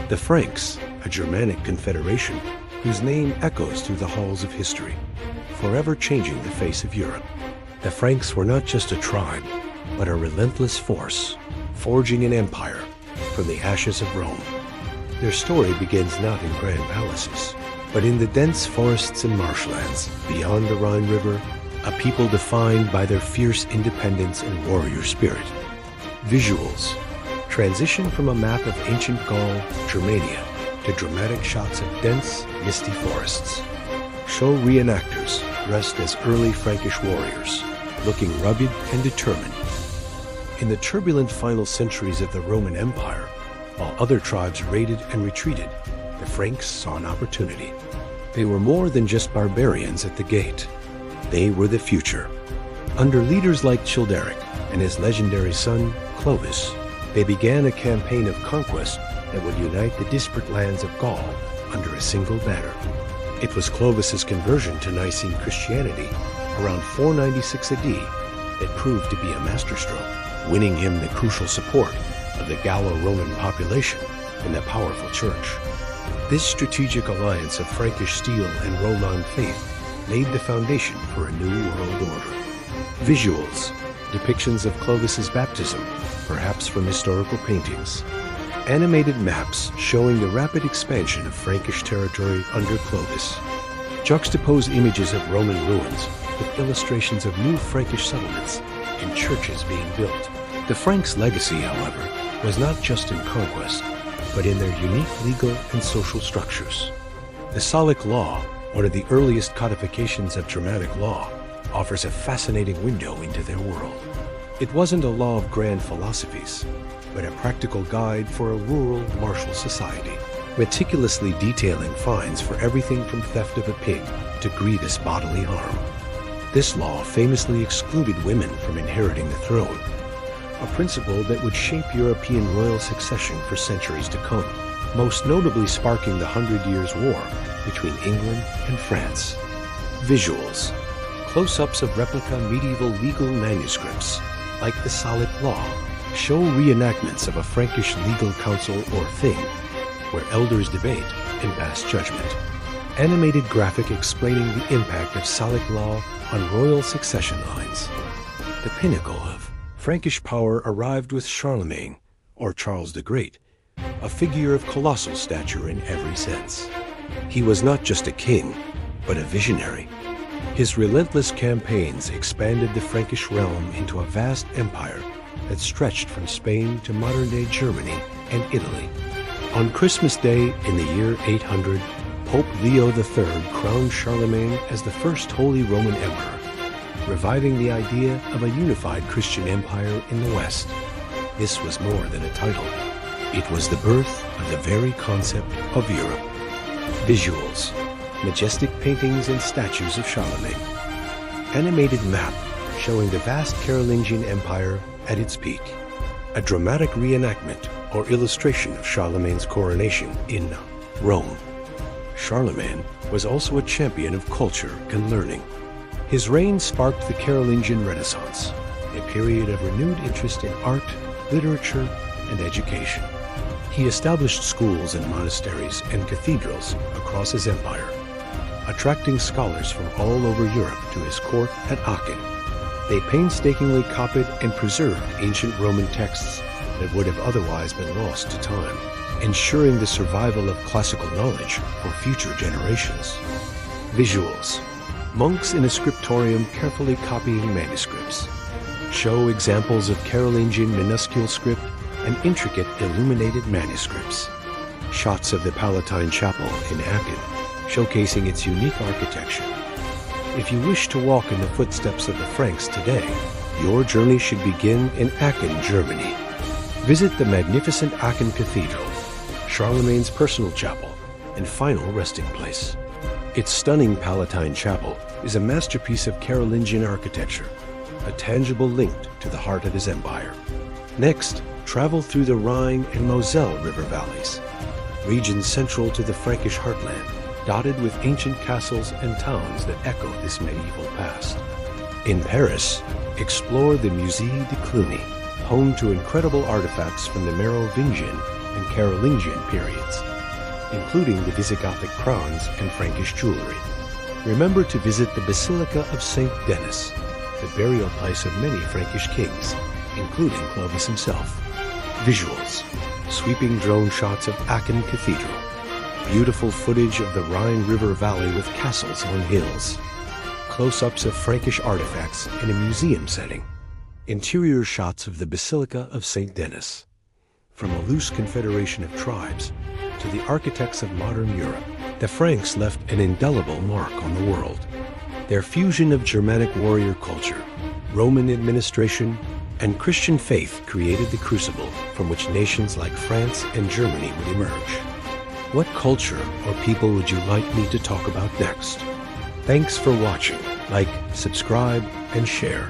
The Franks, a Germanic confederation whose name echoes through the halls of history, forever changing the face of Europe. The Franks were not just a tribe, but a relentless force, forging an empire from the ashes of Rome. Their story begins not in grand palaces, but in the dense forests and marshlands beyond the Rhine River, a people defined by their fierce independence and warrior spirit. Visuals transition from a map of ancient Gaul, Germania, to dramatic shots of dense, misty forests. Show reenactors dressed as early Frankish warriors, looking rugged and determined. In the turbulent final centuries of the Roman Empire, while other tribes raided and retreated, the Franks saw an opportunity. They were more than just barbarians at the gate. They were the future. Under leaders like Childeric and his legendary son, Clovis, they began a campaign of conquest that would unite the disparate lands of Gaul under a single banner. It was Clovis's conversion to Nicene Christianity around 496 AD that proved to be a masterstroke, winning him the crucial support of the Gallo-Roman population and the powerful church. This strategic alliance of Frankish steel and Roman faith laid the foundation for a new world order. Visuals, depictions of Clovis's baptism, perhaps from historical paintings. Animated maps showing the rapid expansion of Frankish territory under Clovis. Juxtapose images of Roman ruins with illustrations of new Frankish settlements and churches being built. The Franks' legacy, however, was not just in conquest, but in their unique legal and social structures. The Salic Law, one of the earliest codifications of Germanic law, offers a fascinating window into their world. It wasn't a law of grand philosophies, but a practical guide for a rural, martial society, meticulously detailing fines for everything from theft of a pig to grievous bodily harm. This law famously excluded women from inheriting the throne, a principle that would shape European royal succession for centuries to come, most notably sparking the 100 Years' War between England and France. Visuals, close-ups of replica medieval legal manuscripts, like the Salic Law, show reenactments of a Frankish legal council or thing, where elders debate and pass judgment. Animated graphic explaining the impact of Salic law on royal succession lines. The pinnacle of Frankish power arrived with Charlemagne, or Charles the Great, a figure of colossal stature in every sense. He was not just a king, but a visionary. His relentless campaigns expanded the Frankish realm into a vast empire that stretched from Spain to modern-day Germany and Italy. On Christmas Day in the year 800, Pope Leo III crowned Charlemagne as the first Holy Roman Emperor, reviving the idea of a unified Christian empire in the West. This was more than a title. It was the birth of the very concept of Europe. Visuals, majestic paintings and statues of Charlemagne. Animated map showing the vast Carolingian Empire at its peak. A dramatic reenactment or illustration of Charlemagne's coronation in Rome. Charlemagne was also a champion of culture and learning. His reign sparked the Carolingian Renaissance, a period of renewed interest in art, literature, and education. He established schools and monasteries and cathedrals across his empire, attracting scholars from all over Europe to his court at Aachen. They painstakingly copied and preserved ancient Roman texts that would have otherwise been lost to time, ensuring the survival of classical knowledge for future generations. Visuals. Monks in a scriptorium carefully copying manuscripts. Show examples of Carolingian minuscule script and intricate illuminated manuscripts. Shots of the Palatine Chapel in Aachen, showcasing its unique architecture. If you wish to walk in the footsteps of the Franks today, your journey should begin in Aachen, Germany. Visit the magnificent Aachen Cathedral, Charlemagne's personal chapel and final resting place. Its stunning Palatine Chapel is a masterpiece of Carolingian architecture, a tangible link to the heart of his empire. Next, travel through the Rhine and Moselle river valleys, regions central to the Frankish heartland, dotted with ancient castles and towns that echo this medieval past. In Paris, explore the Musée de Cluny, home to incredible artifacts from the Merovingian and Carolingian periods, including the Visigothic crowns and Frankish jewelry. Remember to visit the Basilica of St. Denis, the burial place of many Frankish kings, including Clovis himself. Visuals: sweeping drone shots of Aachen Cathedral, beautiful footage of the Rhine River Valley with castles on hills, close-ups of Frankish artifacts in a museum setting, interior shots of the Basilica of St. Denis. From a loose confederation of tribes to the architects of modern Europe, the Franks left an indelible mark on the world. Their fusion of Germanic warrior culture, Roman administration, and Christian faith created the crucible from which nations like France and Germany would emerge. What culture or people would you like me to talk about next? Thanks for watching. Like, subscribe, and share.